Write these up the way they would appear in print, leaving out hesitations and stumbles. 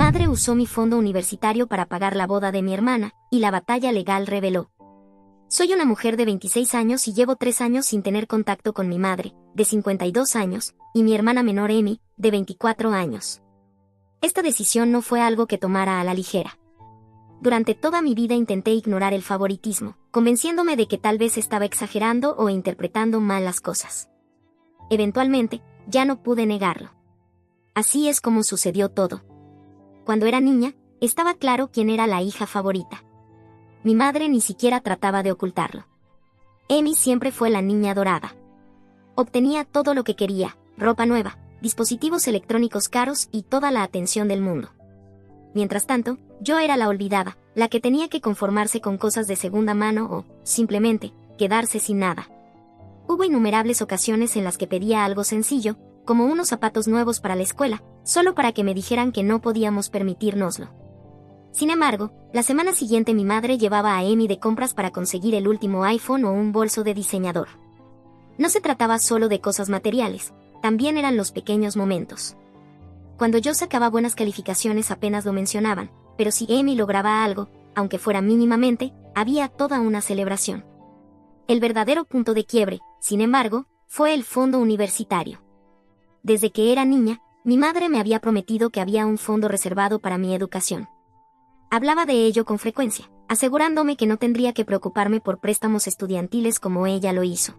madre usó mi fondo universitario para pagar la boda de mi hermana, y la batalla legal reveló. Soy una mujer de 26 años y llevo 3 años sin tener contacto con mi madre, de 52 años, y mi hermana menor Amy, de 24 años. Esta decisión no fue algo que tomara a la ligera. Durante toda mi vida intenté ignorar el favoritismo, convenciéndome de que tal vez estaba exagerando o interpretando mal las cosas. Eventualmente, ya no pude negarlo. Así es como sucedió todo. Cuando era niña, estaba claro quién era la hija favorita. Mi madre ni siquiera trataba de ocultarlo. Amy siempre fue la niña dorada. Obtenía todo lo que quería, ropa nueva, dispositivos electrónicos caros y toda la atención del mundo. Mientras tanto, yo era la olvidada, la que tenía que conformarse con cosas de segunda mano o, simplemente, quedarse sin nada. Hubo innumerables ocasiones en las que pedía algo sencillo, como unos zapatos nuevos para la escuela, solo para que me dijeran que no podíamos permitírnoslo. Sin embargo, la semana siguiente mi madre llevaba a Amy de compras para conseguir el último iPhone o un bolso de diseñador. No se trataba solo de cosas materiales, también eran los pequeños momentos. Cuando yo sacaba buenas calificaciones apenas lo mencionaban, pero si Amy lograba algo, aunque fuera mínimamente, había toda una celebración. El verdadero punto de quiebre, sin embargo, fue el fondo universitario. Desde que era niña, mi madre me había prometido que había un fondo reservado para mi educación. Hablaba de ello con frecuencia, asegurándome que no tendría que preocuparme por préstamos estudiantiles como ella lo hizo.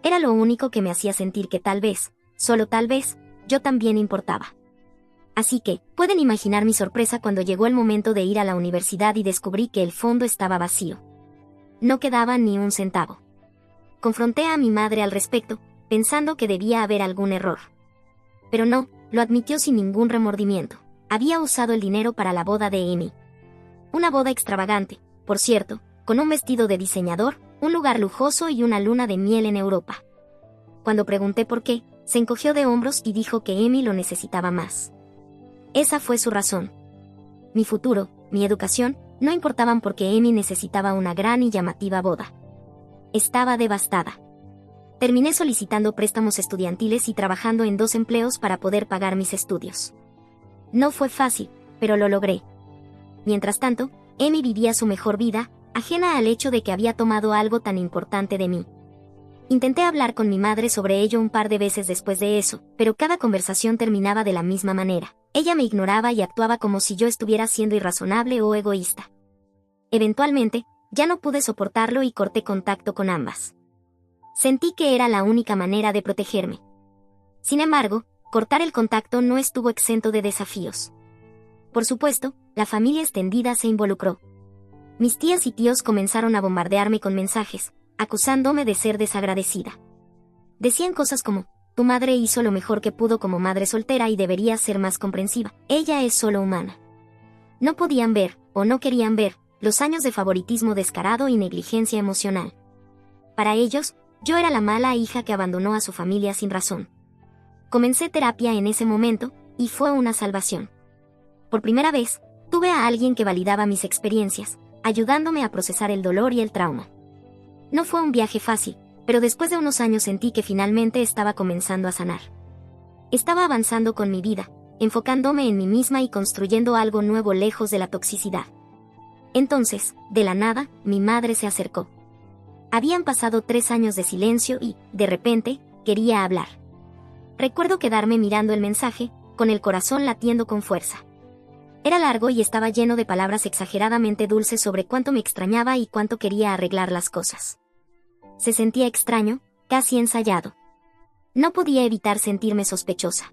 Era lo único que me hacía sentir que tal vez, solo tal vez, yo también importaba. Así que, pueden imaginar mi sorpresa cuando llegó el momento de ir a la universidad y descubrí que el fondo estaba vacío. No quedaba ni un centavo. Confronté a mi madre al respecto, pensando que debía haber algún error. Pero no, lo admitió sin ningún remordimiento. Había usado el dinero para la boda de Amy. Una boda extravagante, por cierto, con un vestido de diseñador, un lugar lujoso y una luna de miel en Europa. Cuando pregunté por qué, se encogió de hombros y dijo que Amy lo necesitaba más. Esa fue su razón. Mi futuro, mi educación, no importaban porque Amy necesitaba una gran y llamativa boda. Estaba devastada. Terminé solicitando préstamos estudiantiles y trabajando en 2 empleos para poder pagar mis estudios. No fue fácil, pero lo logré. Mientras tanto, Amy vivía su mejor vida, ajena al hecho de que había tomado algo tan importante de mí. Intenté hablar con mi madre sobre ello un par de veces después de eso, pero cada conversación terminaba de la misma manera. Ella me ignoraba y actuaba como si yo estuviera siendo irrazonable o egoísta. Eventualmente, ya no pude soportarlo y corté contacto con ambas. Sentí que era la única manera de protegerme. Sin embargo, cortar el contacto no estuvo exento de desafíos. Por supuesto, la familia extendida se involucró. Mis tías y tíos comenzaron a bombardearme con mensajes, acusándome de ser desagradecida. Decían cosas como, tu madre hizo lo mejor que pudo como madre soltera y debería ser más comprensiva, ella es solo humana. No podían ver, o no querían ver, los años de favoritismo descarado y negligencia emocional. Para ellos, yo era la mala hija que abandonó a su familia sin razón. Comencé terapia en ese momento, y fue una salvación. Por primera vez, tuve a alguien que validaba mis experiencias, ayudándome a procesar el dolor y el trauma. No fue un viaje fácil, pero después de unos años sentí que finalmente estaba comenzando a sanar. Estaba avanzando con mi vida, enfocándome en mí misma y construyendo algo nuevo lejos de la toxicidad. Entonces, de la nada, mi madre se acercó. Habían pasado 3 años de silencio y, de repente, quería hablar. Recuerdo quedarme mirando el mensaje, con el corazón latiendo con fuerza. Era largo y estaba lleno de palabras exageradamente dulces sobre cuánto me extrañaba y cuánto quería arreglar las cosas. Se sentía extraño, casi ensayado. No podía evitar sentirme sospechosa.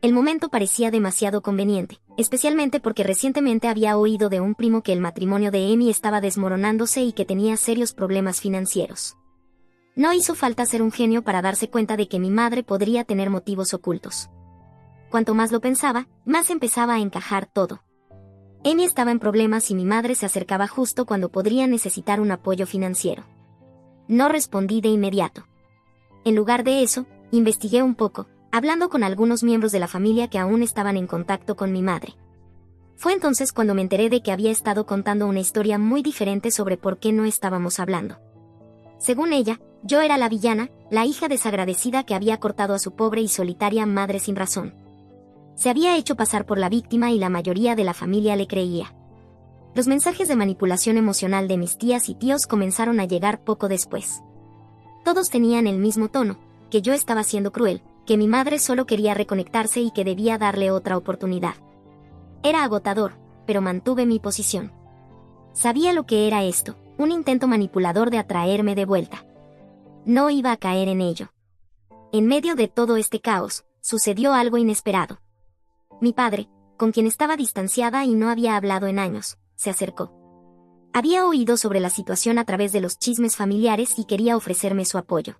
El momento parecía demasiado conveniente, especialmente porque recientemente había oído de un primo que el matrimonio de Amy estaba desmoronándose y que tenía serios problemas financieros. No hizo falta ser un genio para darse cuenta de que mi madre podría tener motivos ocultos. Cuanto más lo pensaba, más empezaba a encajar todo. Amy estaba en problemas y mi madre se acercaba justo cuando podría necesitar un apoyo financiero. No respondí de inmediato. En lugar de eso, investigué un poco, hablando con algunos miembros de la familia que aún estaban en contacto con mi madre. Fue entonces cuando me enteré de que había estado contando una historia muy diferente sobre por qué no estábamos hablando. Según ella, yo era la villana, la hija desagradecida que había cortado a su pobre y solitaria madre sin razón. Se había hecho pasar por la víctima y la mayoría de la familia le creía. Los mensajes de manipulación emocional de mis tías y tíos comenzaron a llegar poco después. Todos tenían el mismo tono, que yo estaba siendo cruel, que mi madre solo quería reconectarse y que debía darle otra oportunidad. Era agotador, pero mantuve mi posición. Sabía lo que era esto, un intento manipulador de atraerme de vuelta. No iba a caer en ello. En medio de todo este caos, sucedió algo inesperado. Mi padre, con quien estaba distanciada y no había hablado en años, se acercó. Había oído sobre la situación a través de los chismes familiares y quería ofrecerme su apoyo.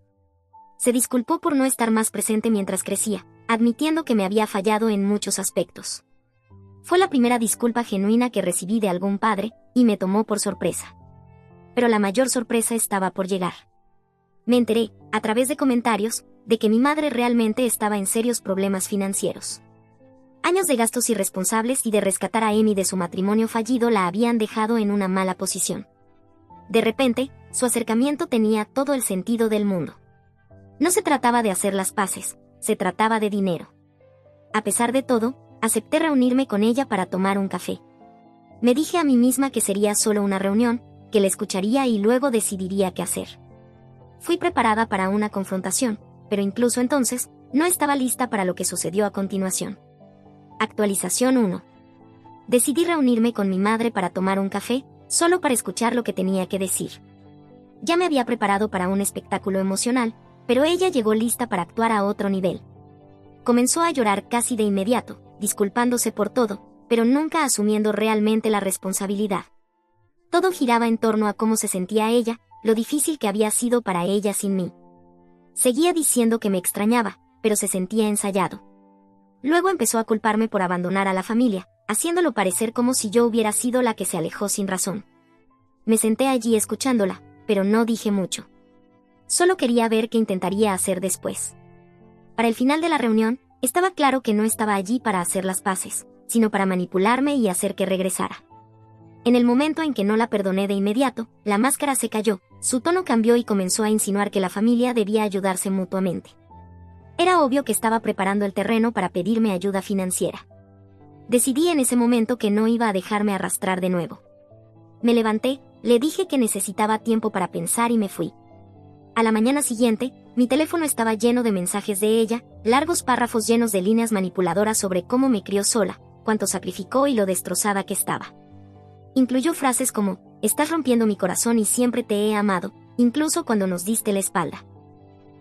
Se disculpó por no estar más presente mientras crecía, admitiendo que me había fallado en muchos aspectos. Fue la primera disculpa genuina que recibí de algún padre, y me tomó por sorpresa. Pero la mayor sorpresa estaba por llegar. Me enteré, a través de comentarios, de que mi madre realmente estaba en serios problemas financieros. Años de gastos irresponsables y de rescatar a Amy de su matrimonio fallido la habían dejado en una mala posición. De repente, su acercamiento tenía todo el sentido del mundo. No se trataba de hacer las paces, se trataba de dinero. A pesar de todo, acepté reunirme con ella para tomar un café. Me dije a mí misma que sería solo una reunión, que la escucharía y luego decidiría qué hacer. Fui preparada para una confrontación, pero incluso entonces, no estaba lista para lo que sucedió a continuación. Actualización 1. Decidí reunirme con mi madre para tomar un café, solo para escuchar lo que tenía que decir. Ya me había preparado para un espectáculo emocional, pero ella llegó lista para actuar a otro nivel. Comenzó a llorar casi de inmediato, disculpándose por todo, pero nunca asumiendo realmente la responsabilidad. Todo giraba en torno a cómo se sentía ella, lo difícil que había sido para ella sin mí. Seguía diciendo que me extrañaba, pero se sentía ensayado. Luego empezó a culparme por abandonar a la familia, haciéndolo parecer como si yo hubiera sido la que se alejó sin razón. Me senté allí escuchándola, pero no dije mucho. Solo quería ver qué intentaría hacer después. Para el final de la reunión, estaba claro que no estaba allí para hacer las paces, sino para manipularme y hacer que regresara. En el momento en que no la perdoné de inmediato, la máscara se cayó, su tono cambió y comenzó a insinuar que la familia debía ayudarse mutuamente. Era obvio que estaba preparando el terreno para pedirme ayuda financiera. Decidí en ese momento que no iba a dejarme arrastrar de nuevo. Me levanté, le dije que necesitaba tiempo para pensar y me fui. A la mañana siguiente, mi teléfono estaba lleno de mensajes de ella, largos párrafos llenos de líneas manipuladoras sobre cómo me crió sola, cuánto sacrificó y lo destrozada que estaba. Incluyó frases como, estás rompiendo mi corazón y siempre te he amado, incluso cuando nos diste la espalda.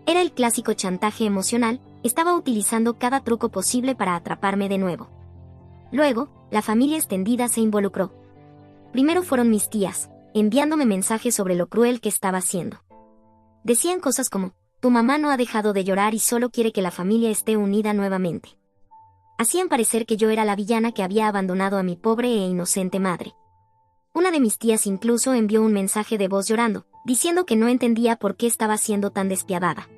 Era el clásico chantaje emocional, estaba utilizando cada truco posible para atraparme de nuevo. Luego, la familia extendida se involucró. Primero fueron mis tías, enviándome mensajes sobre lo cruel que estaba haciendo. Decían cosas como, tu mamá no ha dejado de llorar y solo quiere que la familia esté unida nuevamente. Hacían parecer que yo era la villana que había abandonado a mi pobre e inocente madre. Una de mis tías incluso envió un mensaje de voz llorando, diciendo que no entendía por qué estaba siendo tan despiadada.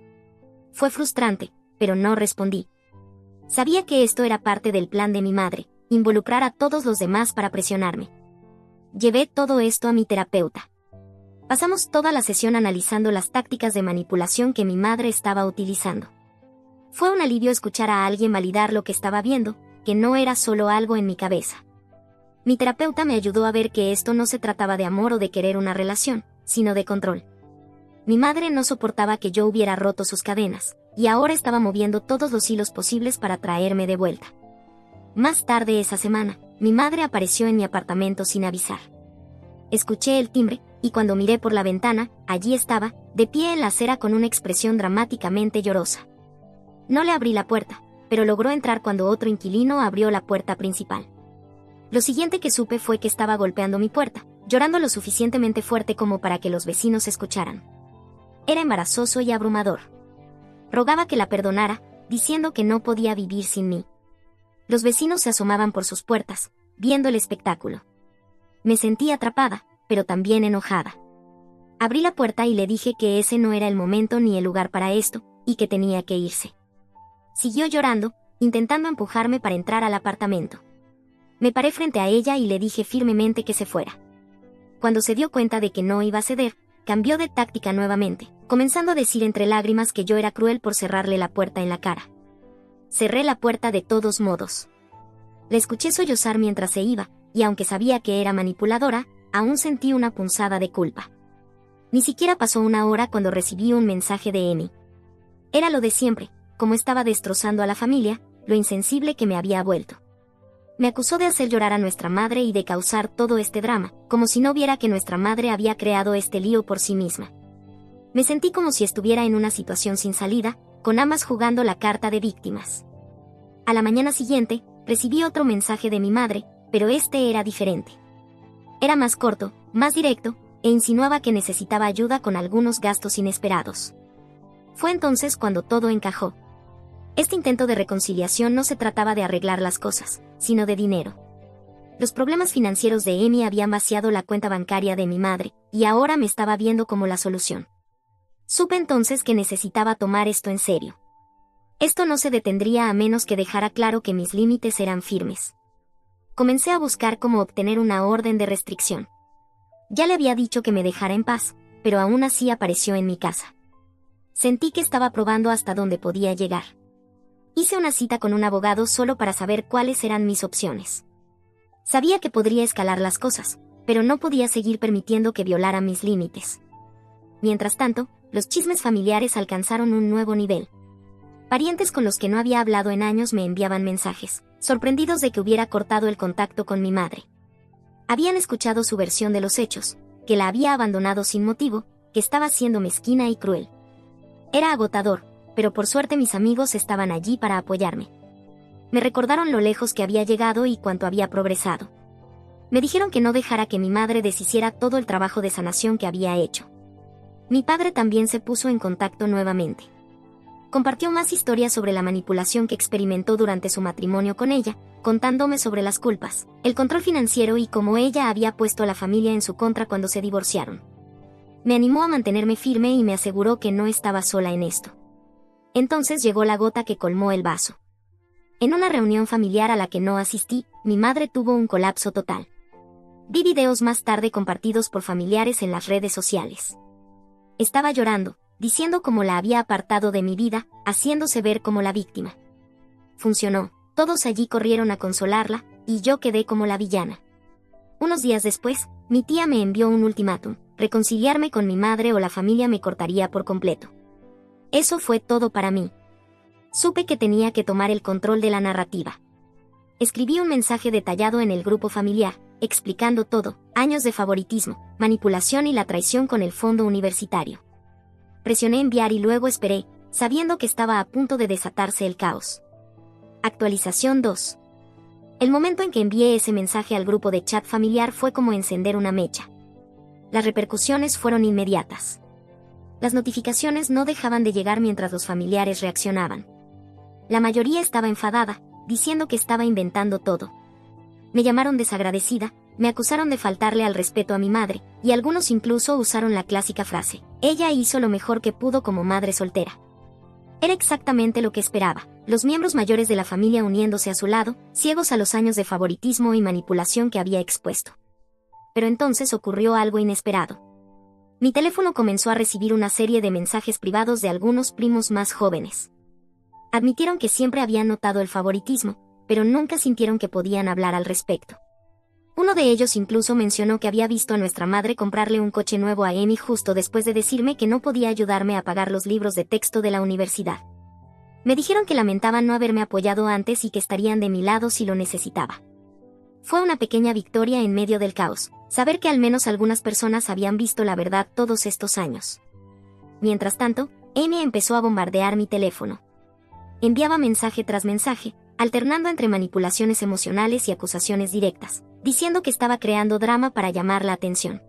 Fue frustrante, pero no respondí. Sabía que esto era parte del plan de mi madre, involucrar a todos los demás para presionarme. Llevé todo esto a mi terapeuta. Pasamos toda la sesión analizando las tácticas de manipulación que mi madre estaba utilizando. Fue un alivio escuchar a alguien validar lo que estaba viendo, que no era solo algo en mi cabeza. Mi terapeuta me ayudó a ver que esto no se trataba de amor o de querer una relación, sino de control. Mi madre no soportaba que yo hubiera roto sus cadenas, y ahora estaba moviendo todos los hilos posibles para traerme de vuelta. Más tarde esa semana, mi madre apareció en mi apartamento sin avisar. Escuché el timbre, y cuando miré por la ventana, allí estaba, de pie en la acera con una expresión dramáticamente llorosa. No le abrí la puerta, pero logró entrar cuando otro inquilino abrió la puerta principal. Lo siguiente que supe fue que estaba golpeando mi puerta, llorando lo suficientemente fuerte como para que los vecinos escucharan. Era embarazoso y abrumador. Rogaba que la perdonara, diciendo que no podía vivir sin mí. Los vecinos se asomaban por sus puertas, viendo el espectáculo. Me sentí atrapada, pero también enojada. Abrí la puerta y le dije que ese no era el momento ni el lugar para esto, y que tenía que irse. Siguió llorando, intentando empujarme para entrar al apartamento. Me paré frente a ella y le dije firmemente que se fuera. Cuando se dio cuenta de que no iba a ceder, cambió de táctica nuevamente, comenzando a decir entre lágrimas que yo era cruel por cerrarle la puerta en la cara. Cerré la puerta de todos modos. La escuché sollozar mientras se iba, y aunque sabía que era manipuladora, aún sentí una punzada de culpa. Ni siquiera pasó una hora cuando recibí un mensaje de Amy. Era lo de siempre, como estaba destrozando a la familia, lo insensible que me había vuelto. Me acusó de hacer llorar a nuestra madre y de causar todo este drama, como si no viera que nuestra madre había creado este lío por sí misma. Me sentí como si estuviera en una situación sin salida, con ambas jugando la carta de víctimas. A la mañana siguiente, recibí otro mensaje de mi madre, pero este era diferente. Era más corto, más directo, e insinuaba que necesitaba ayuda con algunos gastos inesperados. Fue entonces cuando todo encajó. Este intento de reconciliación no se trataba de arreglar las cosas, sino de dinero. Los problemas financieros de Amy habían vaciado la cuenta bancaria de mi madre, y ahora me estaba viendo como la solución. Supe entonces que necesitaba tomar esto en serio. Esto no se detendría a menos que dejara claro que mis límites eran firmes. Comencé a buscar cómo obtener una orden de restricción. Ya le había dicho que me dejara en paz, pero aún así apareció en mi casa. Sentí que estaba probando hasta dónde podía llegar. Hice una cita con un abogado solo para saber cuáles eran mis opciones. Sabía que podría escalar las cosas, pero no podía seguir permitiendo que violara mis límites. Mientras tanto, los chismes familiares alcanzaron un nuevo nivel. Parientes con los que no había hablado en años me enviaban mensajes, sorprendidos de que hubiera cortado el contacto con mi madre. Habían escuchado su versión de los hechos, que la había abandonado sin motivo, que estaba siendo mezquina y cruel. Era agotador, pero por suerte mis amigos estaban allí para apoyarme. Me recordaron lo lejos que había llegado y cuánto había progresado. Me dijeron que no dejara que mi madre deshiciera todo el trabajo de sanación que había hecho. Mi padre también se puso en contacto nuevamente. Compartió más historias sobre la manipulación que experimentó durante su matrimonio con ella, contándome sobre las culpas, el control financiero y cómo ella había puesto a la familia en su contra cuando se divorciaron. Me animó a mantenerme firme y me aseguró que no estaba sola en esto. Entonces llegó la gota que colmó el vaso. En una reunión familiar a la que no asistí, mi madre tuvo un colapso total. Vi videos más tarde compartidos por familiares en las redes sociales. Estaba llorando, diciendo cómo la había apartado de mi vida, haciéndose ver como la víctima. Funcionó, todos allí corrieron a consolarla, y yo quedé como la villana. Unos días después, mi tía me envió un ultimátum: reconciliarme con mi madre o la familia me cortaría por completo. Eso fue todo para mí. Supe que tenía que tomar el control de la narrativa. Escribí un mensaje detallado en el grupo familiar, explicando todo: años de favoritismo, manipulación y la traición con el fondo universitario. Presioné enviar y luego esperé, sabiendo que estaba a punto de desatarse el caos. Actualización 2. El momento en que envié ese mensaje al grupo de chat familiar fue como encender una mecha. Las repercusiones fueron inmediatas. Las notificaciones no dejaban de llegar mientras los familiares reaccionaban. La mayoría estaba enfadada, diciendo que estaba inventando todo. Me llamaron desagradecida, me acusaron de faltarle al respeto a mi madre, y algunos incluso usaron la clásica frase: ella hizo lo mejor que pudo como madre soltera. Era exactamente lo que esperaba, los miembros mayores de la familia uniéndose a su lado, ciegos a los años de favoritismo y manipulación que había expuesto. Pero entonces ocurrió algo inesperado. Mi teléfono comenzó a recibir una serie de mensajes privados de algunos primos más jóvenes. Admitieron que siempre habían notado el favoritismo, pero nunca sintieron que podían hablar al respecto. Uno de ellos incluso mencionó que había visto a nuestra madre comprarle un coche nuevo a Amy justo después de decirme que no podía ayudarme a pagar los libros de texto de la universidad. Me dijeron que lamentaban no haberme apoyado antes y que estarían de mi lado si lo necesitaba. Fue una pequeña victoria en medio del caos, saber que al menos algunas personas habían visto la verdad todos estos años. Mientras tanto, Amy empezó a bombardear mi teléfono. Enviaba mensaje tras mensaje, alternando entre manipulaciones emocionales y acusaciones directas, diciendo que estaba creando drama para llamar la atención.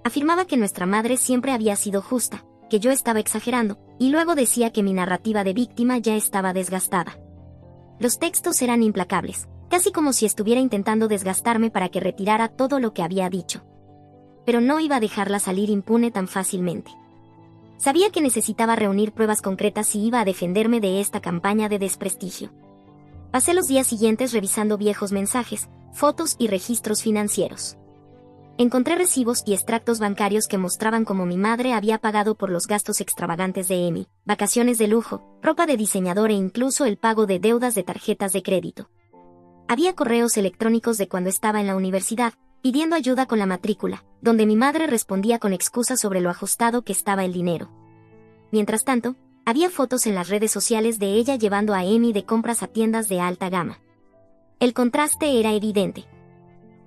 Afirmaba que nuestra madre siempre había sido justa, que yo estaba exagerando, y luego decía que mi narrativa de víctima ya estaba desgastada. Los textos eran implacables, casi como si estuviera intentando desgastarme para que retirara todo lo que había dicho. Pero no iba a dejarla salir impune tan fácilmente. Sabía que necesitaba reunir pruebas concretas si iba a defenderme de esta campaña de desprestigio. Pasé los días siguientes revisando viejos mensajes, fotos y registros financieros. Encontré recibos y extractos bancarios que mostraban cómo mi madre había pagado por los gastos extravagantes de Amy, vacaciones de lujo, ropa de diseñador e incluso el pago de deudas de tarjetas de crédito. Había correos electrónicos de cuando estaba en la universidad, pidiendo ayuda con la matrícula, donde mi madre respondía con excusas sobre lo ajustado que estaba el dinero. Mientras tanto, había fotos en las redes sociales de ella llevando a Amy de compras a tiendas de alta gama. El contraste era evidente.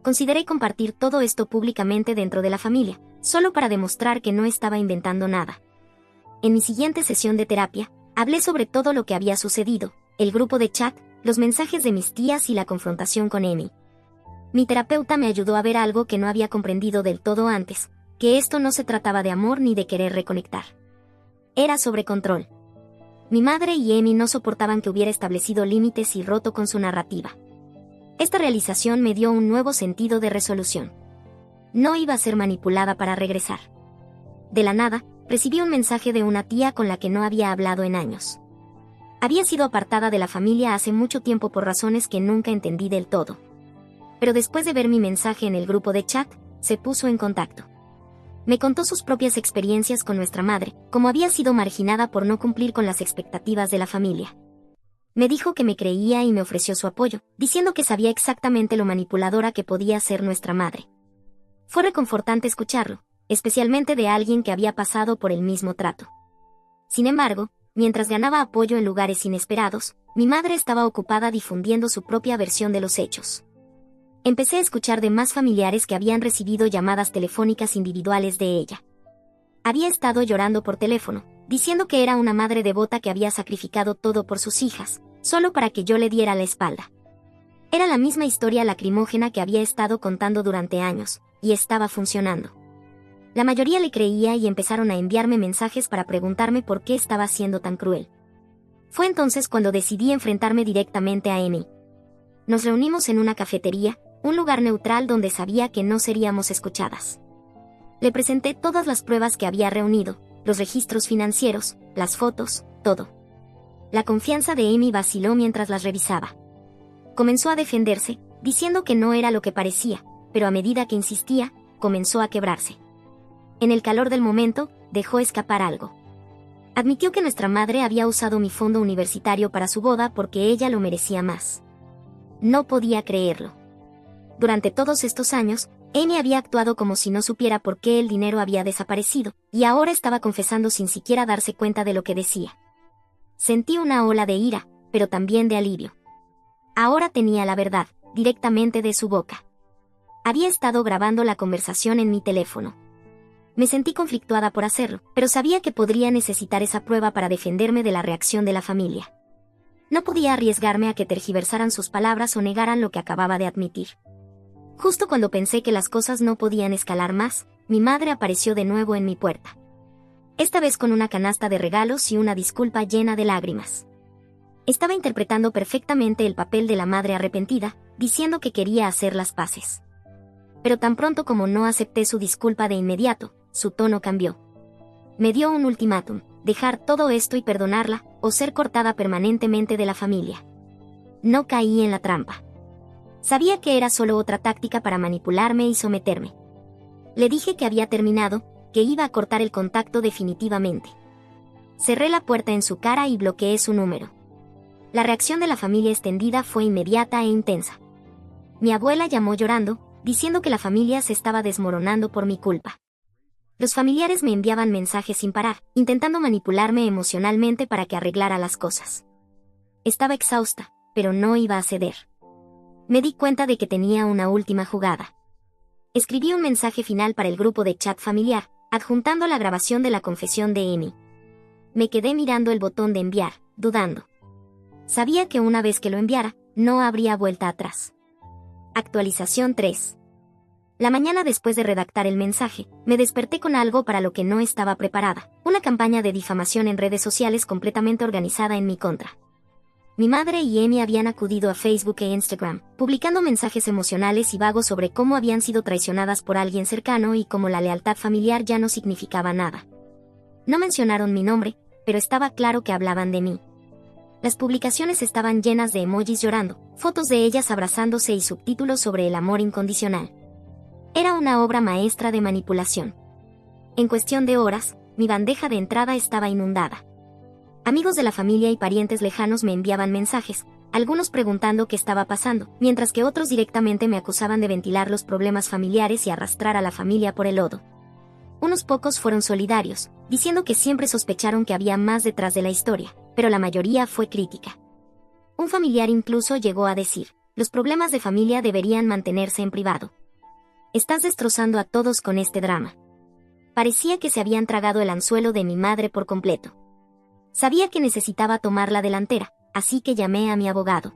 Consideré compartir todo esto públicamente dentro de la familia, solo para demostrar que no estaba inventando nada. En mi siguiente sesión de terapia, hablé sobre todo lo que había sucedido, el grupo de chat, los mensajes de mis tías y la confrontación con Amy. Mi terapeuta me ayudó a ver algo que no había comprendido del todo antes, que esto no se trataba de amor ni de querer reconectar. Era sobre control. Mi madre y Amy no soportaban que hubiera establecido límites y roto con su narrativa. Esta realización me dio un nuevo sentido de resolución. No iba a ser manipulada para regresar. De la nada, recibí un mensaje de una tía con la que no había hablado en años. Había sido apartada de la familia hace mucho tiempo por razones que nunca entendí del todo. Pero después de ver mi mensaje en el grupo de chat, se puso en contacto. Me contó sus propias experiencias con nuestra madre, cómo había sido marginada por no cumplir con las expectativas de la familia. Me dijo que me creía y me ofreció su apoyo, diciendo que sabía exactamente lo manipuladora que podía ser nuestra madre. Fue reconfortante escucharlo, especialmente de alguien que había pasado por el mismo trato. Sin embargo, mientras ganaba apoyo en lugares inesperados, mi madre estaba ocupada difundiendo su propia versión de los hechos. Empecé a escuchar de más familiares que habían recibido llamadas telefónicas individuales de ella. Había estado llorando por teléfono, diciendo que era una madre devota que había sacrificado todo por sus hijas, solo para que yo le diera la espalda. Era la misma historia lacrimógena que había estado contando durante años, y estaba funcionando. La mayoría le creía y empezaron a enviarme mensajes para preguntarme por qué estaba siendo tan cruel. Fue entonces cuando decidí enfrentarme directamente a Amy. Nos reunimos en una cafetería, un lugar neutral donde sabía que no seríamos escuchadas. Le presenté todas las pruebas que había reunido, los registros financieros, las fotos, todo. La confianza de Amy vaciló mientras las revisaba. Comenzó a defenderse, diciendo que no era lo que parecía, pero a medida que insistía, comenzó a quebrarse. En el calor del momento, dejó escapar algo. Admitió que nuestra madre había usado mi fondo universitario para su boda porque ella lo merecía más. No podía creerlo. Durante todos estos años, Amy había actuado como si no supiera por qué el dinero había desaparecido, y ahora estaba confesando sin siquiera darse cuenta de lo que decía. Sentí una ola de ira, pero también de alivio. Ahora tenía la verdad, directamente de su boca. Había estado grabando la conversación en mi teléfono. Me sentí conflictuada por hacerlo, pero sabía que podría necesitar esa prueba para defenderme de la reacción de la familia. No podía arriesgarme a que tergiversaran sus palabras o negaran lo que acababa de admitir. Justo cuando pensé que las cosas no podían escalar más, mi madre apareció de nuevo en mi puerta. Esta vez con una canasta de regalos y una disculpa llena de lágrimas. Estaba interpretando perfectamente el papel de la madre arrepentida, diciendo que quería hacer las paces. Pero tan pronto como no acepté su disculpa de inmediato, su tono cambió. Me dio un ultimátum: dejar todo esto y perdonarla, o ser cortada permanentemente de la familia. No caí en la trampa. Sabía que era solo otra táctica para manipularme y someterme. Le dije que había terminado, que iba a cortar el contacto definitivamente. Cerré la puerta en su cara y bloqueé su número. La reacción de la familia extendida fue inmediata e intensa. Mi abuela llamó llorando, diciendo que la familia se estaba desmoronando por mi culpa. Los familiares me enviaban mensajes sin parar, intentando manipularme emocionalmente para que arreglara las cosas. Estaba exhausta, pero no iba a ceder. Me di cuenta de que tenía una última jugada. Escribí un mensaje final para el grupo de chat familiar, adjuntando la grabación de la confesión de Amy. Me quedé mirando el botón de enviar, dudando. Sabía que una vez que lo enviara, no habría vuelta atrás. Actualización 3. La mañana después de redactar el mensaje, me desperté con algo para lo que no estaba preparada: una campaña de difamación en redes sociales completamente organizada en mi contra. Mi madre y Amy habían acudido a Facebook e Instagram, publicando mensajes emocionales y vagos sobre cómo habían sido traicionadas por alguien cercano y cómo la lealtad familiar ya no significaba nada. No mencionaron mi nombre, pero estaba claro que hablaban de mí. Las publicaciones estaban llenas de emojis llorando, fotos de ellas abrazándose y subtítulos sobre el amor incondicional. Era una obra maestra de manipulación. En cuestión de horas, mi bandeja de entrada estaba inundada. Amigos de la familia y parientes lejanos me enviaban mensajes, algunos preguntando qué estaba pasando, mientras que otros directamente me acusaban de ventilar los problemas familiares y arrastrar a la familia por el lodo. Unos pocos fueron solidarios, diciendo que siempre sospecharon que había más detrás de la historia, pero la mayoría fue crítica. Un familiar incluso llegó a decir, los problemas de familia deberían mantenerse en privado. Estás destrozando a todos con este drama. Parecía que se habían tragado el anzuelo de mi madre por completo. Sabía que necesitaba tomar la delantera, así que llamé a mi abogado.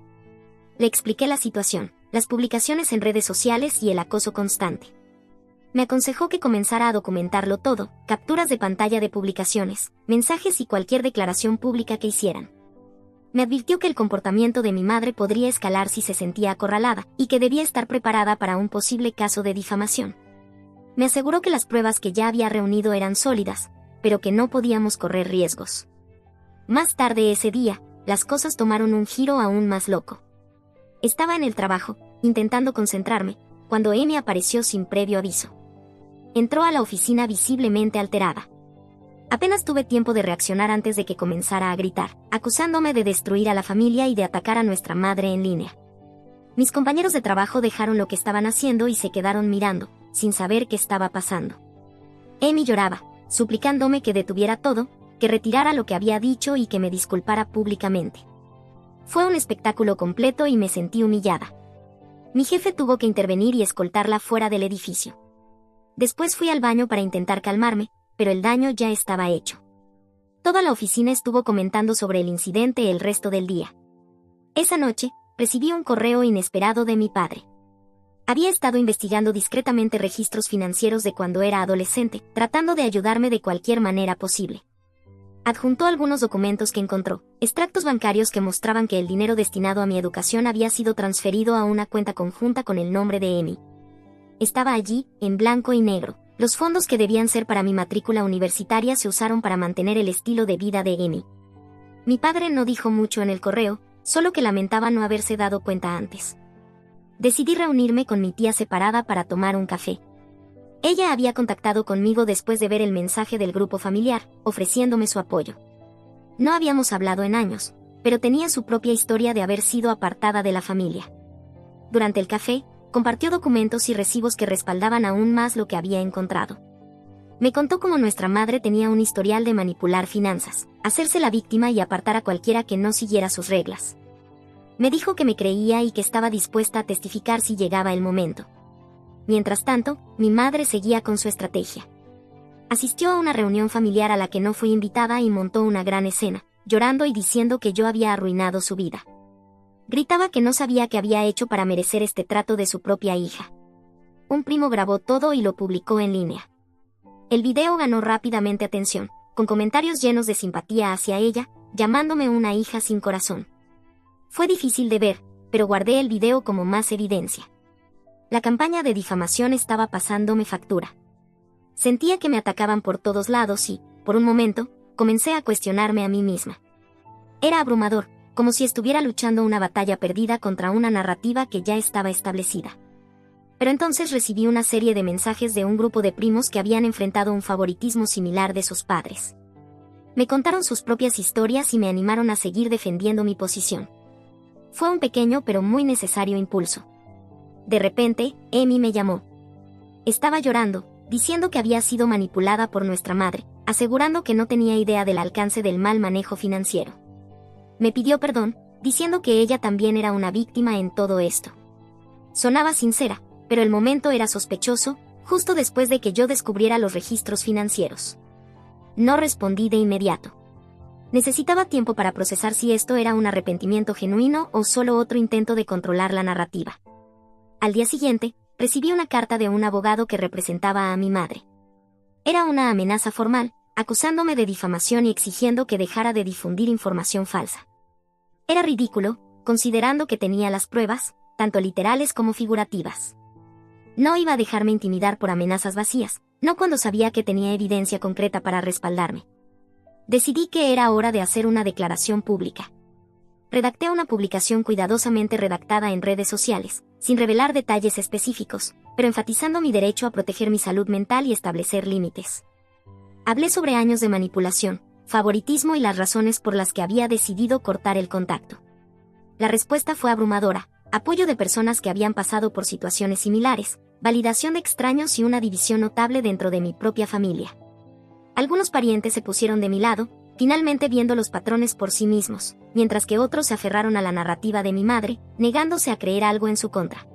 Le expliqué la situación, las publicaciones en redes sociales y el acoso constante. Me aconsejó que comenzara a documentarlo todo, capturas de pantalla de publicaciones, mensajes y cualquier declaración pública que hicieran. Me advirtió que el comportamiento de mi madre podría escalar si se sentía acorralada, y que debía estar preparada para un posible caso de difamación. Me aseguró que las pruebas que ya había reunido eran sólidas, pero que no podíamos correr riesgos. Más tarde ese día, las cosas tomaron un giro aún más loco. Estaba en el trabajo, intentando concentrarme, cuando Amy apareció sin previo aviso. Entró a la oficina visiblemente alterada. Apenas tuve tiempo de reaccionar antes de que comenzara a gritar, acusándome de destruir a la familia y de atacar a nuestra madre en línea. Mis compañeros de trabajo dejaron lo que estaban haciendo y se quedaron mirando, sin saber qué estaba pasando. Amy lloraba, suplicándome que detuviera todo, que retirara lo que había dicho y que me disculpara públicamente. Fue un espectáculo completo y me sentí humillada. Mi jefe tuvo que intervenir y escoltarla fuera del edificio. Después fui al baño para intentar calmarme, pero el daño ya estaba hecho. Toda la oficina estuvo comentando sobre el incidente el resto del día. Esa noche, recibí un correo inesperado de mi padre. Había estado investigando discretamente registros financieros de cuando era adolescente, tratando de ayudarme de cualquier manera posible. Adjuntó algunos documentos que encontró, extractos bancarios que mostraban que el dinero destinado a mi educación había sido transferido a una cuenta conjunta con el nombre de Amy. Estaba allí, en blanco y negro. Los fondos que debían ser para mi matrícula universitaria se usaron para mantener el estilo de vida de Amy. Mi padre no dijo mucho en el correo, solo que lamentaba no haberse dado cuenta antes. Decidí reunirme con mi tía separada para tomar un café. Ella había contactado conmigo después de ver el mensaje del grupo familiar, ofreciéndome su apoyo. No habíamos hablado en años, pero tenía su propia historia de haber sido apartada de la familia. Durante el café, compartió documentos y recibos que respaldaban aún más lo que había encontrado. Me contó cómo nuestra madre tenía un historial de manipular finanzas, hacerse la víctima y apartar a cualquiera que no siguiera sus reglas. Me dijo que me creía y que estaba dispuesta a testificar si llegaba el momento. Mientras tanto, mi madre seguía con su estrategia. Asistió a una reunión familiar a la que no fui invitada y montó una gran escena, llorando y diciendo que yo había arruinado su vida. Gritaba que no sabía qué había hecho para merecer este trato de su propia hija. Un primo grabó todo y lo publicó en línea. El video ganó rápidamente atención, con comentarios llenos de simpatía hacia ella, llamándome una hija sin corazón. Fue difícil de ver, pero guardé el video como más evidencia. La campaña de difamación estaba pasándome factura. Sentía que me atacaban por todos lados y, por un momento, comencé a cuestionarme a mí misma. Era abrumador, como si estuviera luchando una batalla perdida contra una narrativa que ya estaba establecida. Pero entonces recibí una serie de mensajes de un grupo de primos que habían enfrentado un favoritismo similar de sus padres. Me contaron sus propias historias y me animaron a seguir defendiendo mi posición. Fue un pequeño pero muy necesario impulso. De repente, Amy me llamó. Estaba llorando, diciendo que había sido manipulada por nuestra madre, asegurando que no tenía idea del alcance del mal manejo financiero. Me pidió perdón, diciendo que ella también era una víctima en todo esto. Sonaba sincera, pero el momento era sospechoso, justo después de que yo descubriera los registros financieros. No respondí de inmediato. Necesitaba tiempo para procesar si esto era un arrepentimiento genuino o solo otro intento de controlar la narrativa. Al día siguiente, recibí una carta de un abogado que representaba a mi madre. Era una amenaza formal, acusándome de difamación y exigiendo que dejara de difundir información falsa. Era ridículo, considerando que tenía las pruebas, tanto literales como figurativas. No iba a dejarme intimidar por amenazas vacías, no cuando sabía que tenía evidencia concreta para respaldarme. Decidí que era hora de hacer una declaración pública. Redacté una publicación cuidadosamente redactada en redes sociales, sin revelar detalles específicos, pero enfatizando mi derecho a proteger mi salud mental y establecer límites. Hablé sobre años de manipulación, favoritismo y las razones por las que había decidido cortar el contacto. La respuesta fue abrumadora: apoyo de personas que habían pasado por situaciones similares, validación de extraños y una división notable dentro de mi propia familia. Algunos parientes se pusieron de mi lado, finalmente viendo los patrones por sí mismos, mientras que otros se aferraron a la narrativa de mi madre, negándose a creer algo en su contra.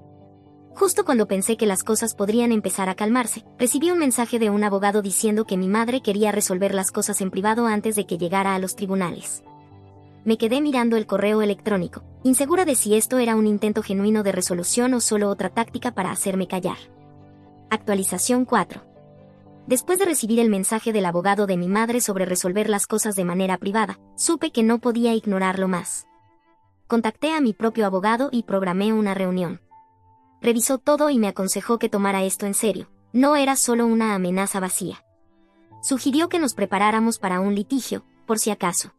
Justo cuando pensé que las cosas podrían empezar a calmarse, recibí un mensaje de un abogado diciendo que mi madre quería resolver las cosas en privado antes de que llegara a los tribunales. Me quedé mirando el correo electrónico, insegura de si esto era un intento genuino de resolución o solo otra táctica para hacerme callar. Actualización 4. Después de recibir el mensaje del abogado de mi madre sobre resolver las cosas de manera privada, supe que no podía ignorarlo más. Contacté a mi propio abogado y programé una reunión. Revisó todo y me aconsejó que tomara esto en serio. No era solo una amenaza vacía. Sugirió que nos preparáramos para un litigio, por si acaso.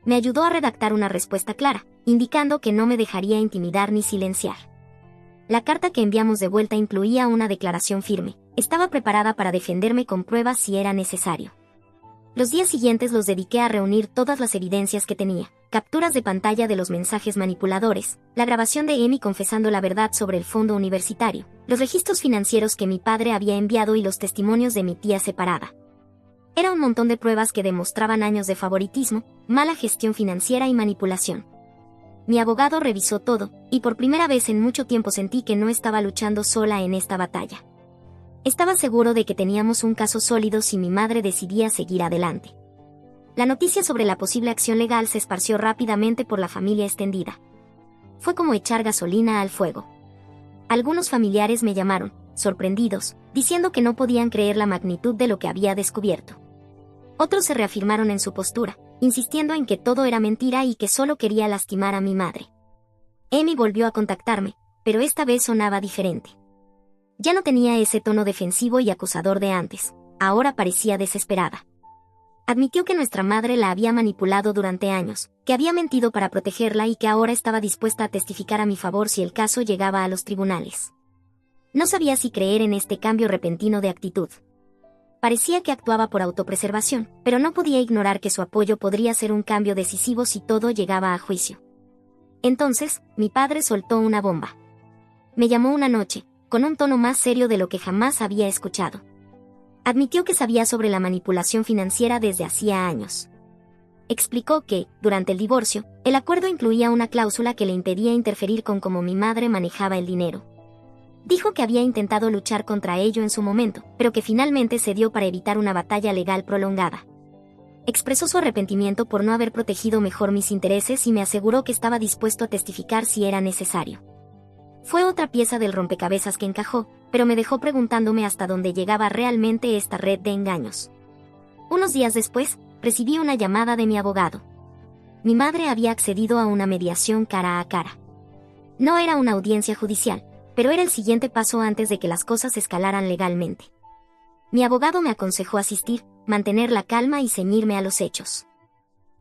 Me ayudó a redactar una respuesta clara, indicando que no me dejaría intimidar ni silenciar. La carta que enviamos de vuelta incluía una declaración firme. Estaba preparada para defenderme con pruebas si era necesario. Los días siguientes los dediqué a reunir todas las evidencias que tenía: capturas de pantalla de los mensajes manipuladores, la grabación de Emi confesando la verdad sobre el fondo universitario, los registros financieros que mi padre había enviado y los testimonios de mi tía separada. Era un montón de pruebas que demostraban años de favoritismo, mala gestión financiera y manipulación. Mi abogado revisó todo, y por primera vez en mucho tiempo sentí que no estaba luchando sola en esta batalla. Estaba seguro de que teníamos un caso sólido si mi madre decidía seguir adelante. La noticia sobre la posible acción legal se esparció rápidamente por la familia extendida. Fue como echar gasolina al fuego. Algunos familiares me llamaron, sorprendidos, diciendo que no podían creer la magnitud de lo que había descubierto. Otros se reafirmaron en su postura, insistiendo en que todo era mentira y que solo quería lastimar a mi madre. Emi volvió a contactarme, pero esta vez sonaba diferente. Ya no tenía ese tono defensivo y acusador de antes, ahora parecía desesperada. Admitió que nuestra madre la había manipulado durante años, que había mentido para protegerla y que ahora estaba dispuesta a testificar a mi favor si el caso llegaba a los tribunales. No sabía si creer en este cambio repentino de actitud. Parecía que actuaba por autopreservación, pero no podía ignorar que su apoyo podría ser un cambio decisivo si todo llegaba a juicio. Entonces, mi padre soltó una bomba. Me llamó una noche, con un tono más serio de lo que jamás había escuchado. Admitió que sabía sobre la manipulación financiera desde hacía años. Explicó que, durante el divorcio, el acuerdo incluía una cláusula que le impedía interferir con cómo mi madre manejaba el dinero. Dijo que había intentado luchar contra ello en su momento, pero que finalmente cedió para evitar una batalla legal prolongada. Expresó su arrepentimiento por no haber protegido mejor mis intereses y me aseguró que estaba dispuesto a testificar si era necesario. Fue otra pieza del rompecabezas que encajó, pero me dejó preguntándome hasta dónde llegaba realmente esta red de engaños. Unos días después, recibí una llamada de mi abogado. Mi madre había accedido a una mediación cara a cara. No era una audiencia judicial, pero era el siguiente paso antes de que las cosas escalaran legalmente. Mi abogado me aconsejó asistir, mantener la calma y ceñirme a los hechos.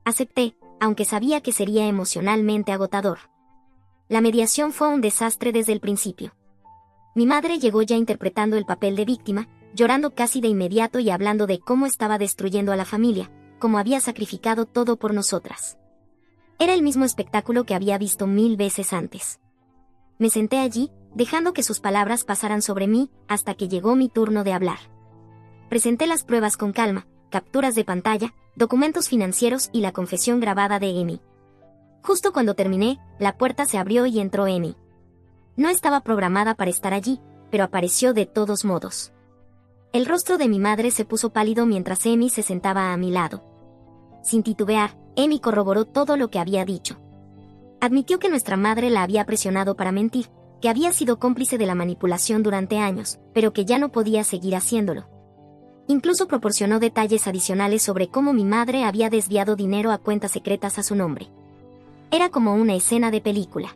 Acepté, aunque sabía que sería emocionalmente agotador. La mediación fue un desastre desde el principio. Mi madre llegó ya interpretando el papel de víctima, llorando casi de inmediato y hablando de cómo estaba destruyendo a la familia, cómo había sacrificado todo por nosotras. Era el mismo espectáculo que había visto 1000 veces antes. Me senté allí, dejando que sus palabras pasaran sobre mí, hasta que llegó mi turno de hablar. Presenté las pruebas con calma, capturas de pantalla, documentos financieros y la confesión grabada de Emi. Justo cuando terminé, la puerta se abrió y entró Emi. No estaba programada para estar allí, pero apareció de todos modos. El rostro de mi madre se puso pálido mientras Emi se sentaba a mi lado. Sin titubear, Emi corroboró todo lo que había dicho. Admitió que nuestra madre la había presionado para mentir, que había sido cómplice de la manipulación durante años, pero que ya no podía seguir haciéndolo. Incluso proporcionó detalles adicionales sobre cómo mi madre había desviado dinero a cuentas secretas a su nombre. Era como una escena de película.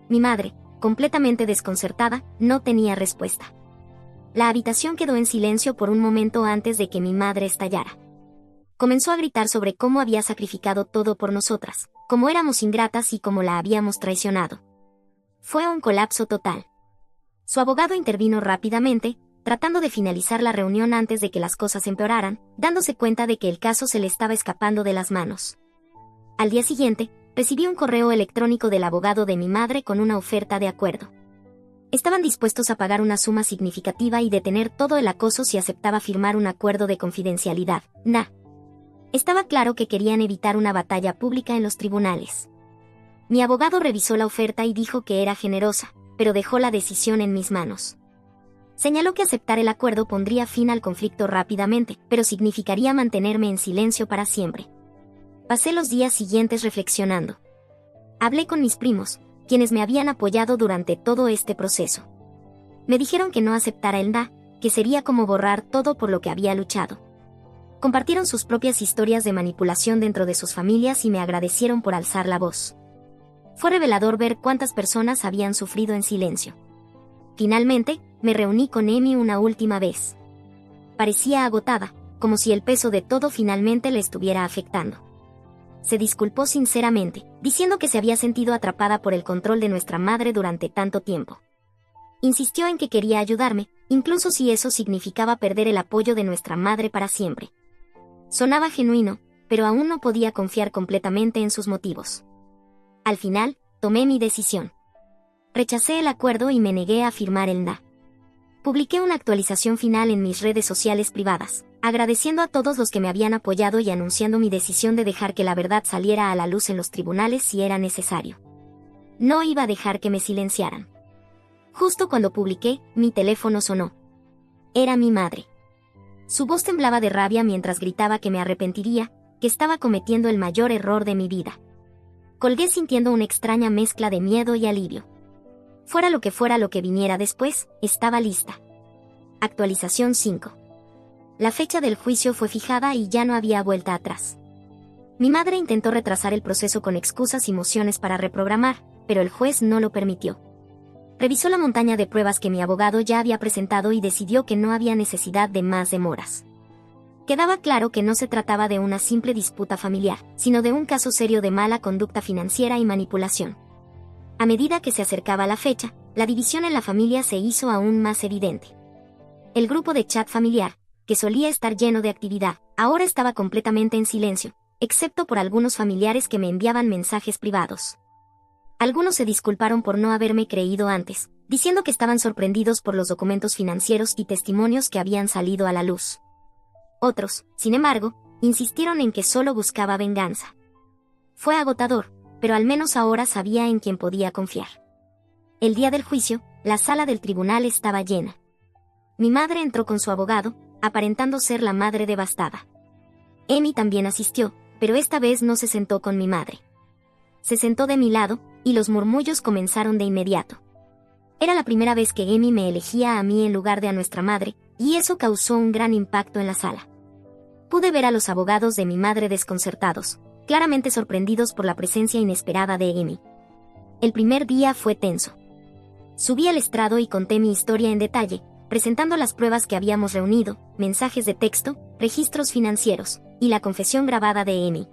Mi madre, completamente desconcertada, no tenía respuesta. La habitación quedó en silencio por un momento antes de que mi madre estallara. Comenzó a gritar sobre cómo había sacrificado todo por nosotras, cómo éramos ingratas y cómo la habíamos traicionado. Fue un colapso total. Su abogado intervino rápidamente, tratando de finalizar la reunión antes de que las cosas empeoraran, dándose cuenta de que el caso se le estaba escapando de las manos. Al día siguiente, recibí un correo electrónico del abogado de mi madre con una oferta de acuerdo. Estaban dispuestos a pagar una suma significativa y detener todo el acoso si aceptaba firmar un acuerdo de confidencialidad. Estaba claro que querían evitar una batalla pública en los tribunales. Mi abogado revisó la oferta y dijo que era generosa, pero dejó la decisión en mis manos. Señaló que aceptar el acuerdo pondría fin al conflicto rápidamente, pero significaría mantenerme en silencio para siempre. Pasé los días siguientes reflexionando. Hablé con mis primos, quienes me habían apoyado durante todo este proceso. Me dijeron que no aceptara el NDA, que sería como borrar todo por lo que había luchado. Compartieron sus propias historias de manipulación dentro de sus familias y me agradecieron por alzar la voz. Fue revelador ver cuántas personas habían sufrido en silencio. Finalmente, me reuní con Amy una última vez. Parecía agotada, como si el peso de todo finalmente le estuviera afectando. Se disculpó sinceramente, diciendo que se había sentido atrapada por el control de nuestra madre durante tanto tiempo. Insistió en que quería ayudarme, incluso si eso significaba perder el apoyo de nuestra madre para siempre. Sonaba genuino, pero aún no podía confiar completamente en sus motivos. Al final, tomé mi decisión. Rechacé el acuerdo y me negué a firmar el NDA. Publiqué una actualización final en mis redes sociales privadas, agradeciendo a todos los que me habían apoyado y anunciando mi decisión de dejar que la verdad saliera a la luz en los tribunales si era necesario. No iba a dejar que me silenciaran. Justo cuando publiqué, mi teléfono sonó. Era mi madre. Su voz temblaba de rabia mientras gritaba que me arrepentiría, que estaba cometiendo el mayor error de mi vida. Colgué sintiendo una extraña mezcla de miedo y alivio. Fuera lo que viniera después, estaba lista. Actualización 5. La fecha del juicio fue fijada y ya no había vuelta atrás. Mi madre intentó retrasar el proceso con excusas y mociones para reprogramar, pero el juez no lo permitió. Revisó la montaña de pruebas que mi abogado ya había presentado y decidió que no había necesidad de más demoras. Quedaba claro que no se trataba de una simple disputa familiar, sino de un caso serio de mala conducta financiera y manipulación. A medida que se acercaba la fecha, la división en la familia se hizo aún más evidente. El grupo de chat familiar, que solía estar lleno de actividad, ahora estaba completamente en silencio, excepto por algunos familiares que me enviaban mensajes privados. Algunos se disculparon por no haberme creído antes, diciendo que estaban sorprendidos por los documentos financieros y testimonios que habían salido a la luz. Otros, sin embargo, insistieron en que solo buscaba venganza. Fue agotador, pero al menos ahora sabía en quién podía confiar. El día del juicio, la sala del tribunal estaba llena. Mi madre entró con su abogado, aparentando ser la madre devastada. Amy también asistió, pero esta vez no se sentó con mi madre. Se sentó de mi lado, y los murmullos comenzaron de inmediato. Era la primera vez que Amy me elegía a mí en lugar de a nuestra madre, y eso causó un gran impacto en la sala. Pude ver a los abogados de mi madre desconcertados, claramente sorprendidos por la presencia inesperada de Amy. El primer día fue tenso. Subí al estrado y conté mi historia en detalle, presentando las pruebas que habíamos reunido, mensajes de texto, registros financieros, y la confesión grabada de Amy.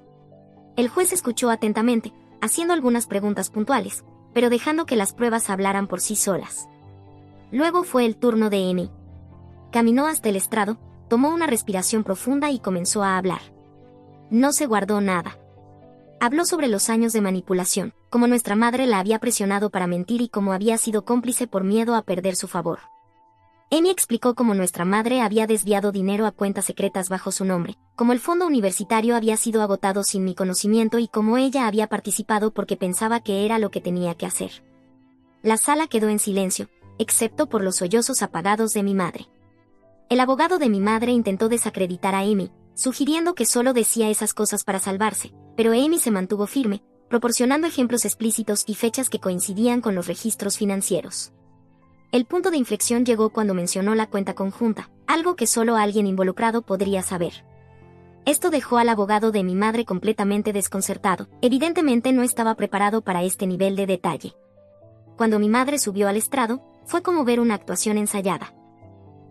El juez escuchó atentamente, haciendo algunas preguntas puntuales, pero dejando que las pruebas hablaran por sí solas. Luego fue el turno de Amy. Caminó hasta el estrado, tomó una respiración profunda y comenzó a hablar. No se guardó nada. Habló sobre los años de manipulación, cómo nuestra madre la había presionado para mentir y cómo había sido cómplice por miedo a perder su favor. Amy explicó cómo nuestra madre había desviado dinero a cuentas secretas bajo su nombre, cómo el fondo universitario había sido agotado sin mi conocimiento y cómo ella había participado porque pensaba que era lo que tenía que hacer. La sala quedó en silencio, excepto por los sollozos apagados de mi madre. El abogado de mi madre intentó desacreditar a Amy, sugiriendo que solo decía esas cosas para salvarse, pero Amy se mantuvo firme, proporcionando ejemplos explícitos y fechas que coincidían con los registros financieros. El punto de inflexión llegó cuando mencionó la cuenta conjunta, algo que solo alguien involucrado podría saber. Esto dejó al abogado de mi madre completamente desconcertado, evidentemente no estaba preparado para este nivel de detalle. Cuando mi madre subió al estrado, fue como ver una actuación ensayada.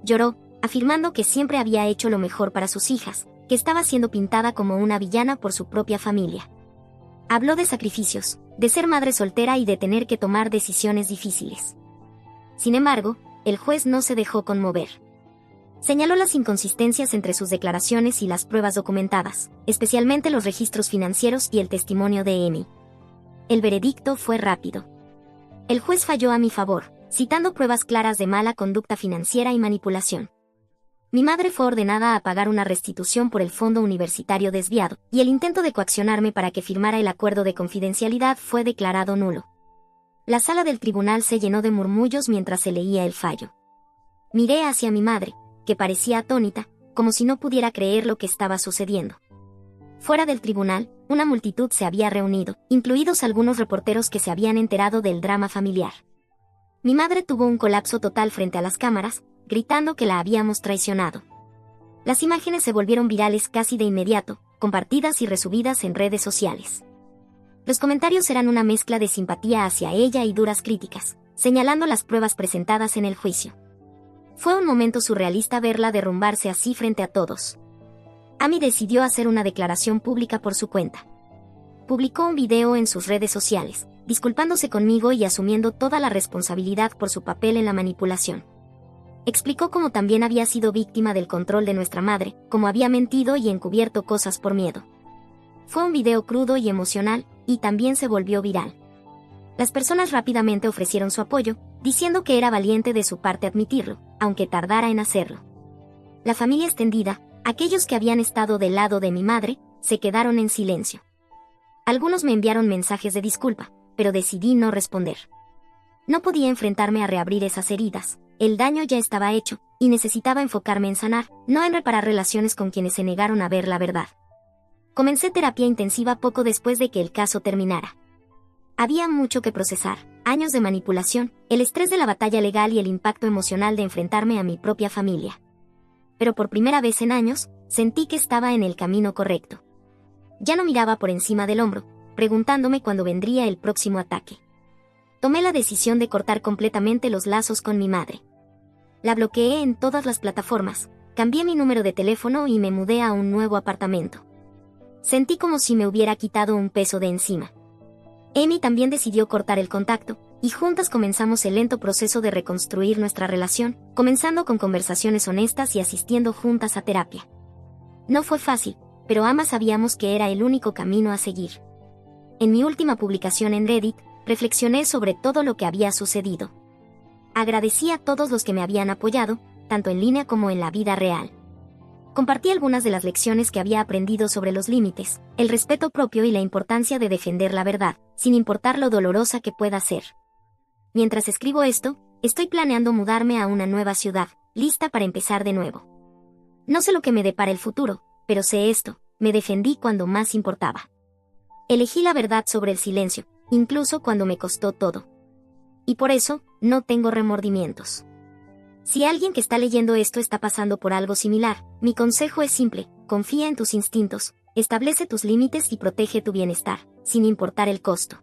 Lloró, afirmando que siempre había hecho lo mejor para sus hijas, que estaba siendo pintada como una villana por su propia familia. Habló de sacrificios, de ser madre soltera y de tener que tomar decisiones difíciles. Sin embargo, el juez no se dejó conmover. Señaló las inconsistencias entre sus declaraciones y las pruebas documentadas, especialmente los registros financieros y el testimonio de Amy. El veredicto fue rápido. El juez falló a mi favor, citando pruebas claras de mala conducta financiera y manipulación. Mi madre fue ordenada a pagar una restitución por el fondo universitario desviado, y el intento de coaccionarme para que firmara el acuerdo de confidencialidad fue declarado nulo. La sala del tribunal se llenó de murmullos mientras se leía el fallo. Miré hacia mi madre, que parecía atónita, como si no pudiera creer lo que estaba sucediendo. Fuera del tribunal, una multitud se había reunido, incluidos algunos reporteros que se habían enterado del drama familiar. Mi madre tuvo un colapso total frente a las cámaras, gritando que la habíamos traicionado. Las imágenes se volvieron virales casi de inmediato, compartidas y resubidas en redes sociales. Los comentarios eran una mezcla de simpatía hacia ella y duras críticas, señalando las pruebas presentadas en el juicio. Fue un momento surrealista verla derrumbarse así frente a todos. Amy decidió hacer una declaración pública por su cuenta. Publicó un video en sus redes sociales, disculpándose conmigo y asumiendo toda la responsabilidad por su papel en la manipulación. Explicó cómo también había sido víctima del control de nuestra madre, cómo había mentido y encubierto cosas por miedo. Fue un video crudo y emocional, y también se volvió viral. Las personas rápidamente ofrecieron su apoyo, diciendo que era valiente de su parte admitirlo, aunque tardara en hacerlo. La familia extendida, aquellos que habían estado del lado de mi madre, se quedaron en silencio. Algunos me enviaron mensajes de disculpa, pero decidí no responder. No podía enfrentarme a reabrir esas heridas, el daño ya estaba hecho, y necesitaba enfocarme en sanar, no en reparar relaciones con quienes se negaron a ver la verdad. Comencé terapia intensiva poco después de que el caso terminara. Había mucho que procesar, años de manipulación, el estrés de la batalla legal y el impacto emocional de enfrentarme a mi propia familia. Pero por primera vez en años, sentí que estaba en el camino correcto. Ya no miraba por encima del hombro, preguntándome cuándo vendría el próximo ataque. Tomé la decisión de cortar completamente los lazos con mi madre. La bloqueé en todas las plataformas, cambié mi número de teléfono y me mudé a un nuevo apartamento. Sentí como si me hubiera quitado un peso de encima. Amy también decidió cortar el contacto, y juntas comenzamos el lento proceso de reconstruir nuestra relación, comenzando con conversaciones honestas y asistiendo juntas a terapia. No fue fácil, pero ambas sabíamos que era el único camino a seguir. En mi última publicación en Reddit, reflexioné sobre todo lo que había sucedido. Agradecí a todos los que me habían apoyado, tanto en línea como en la vida real. Compartí algunas de las lecciones que había aprendido sobre los límites, el respeto propio y la importancia de defender la verdad, sin importar lo dolorosa que pueda ser. Mientras escribo esto, estoy planeando mudarme a una nueva ciudad, lista para empezar de nuevo. No sé lo que me depara el futuro, pero sé esto, me defendí cuando más importaba. Elegí la verdad sobre el silencio, incluso cuando me costó todo. Y por eso, no tengo remordimientos. Si alguien que está leyendo esto está pasando por algo similar, mi consejo es simple: confía en tus instintos, establece tus límites y protege tu bienestar, sin importar el costo.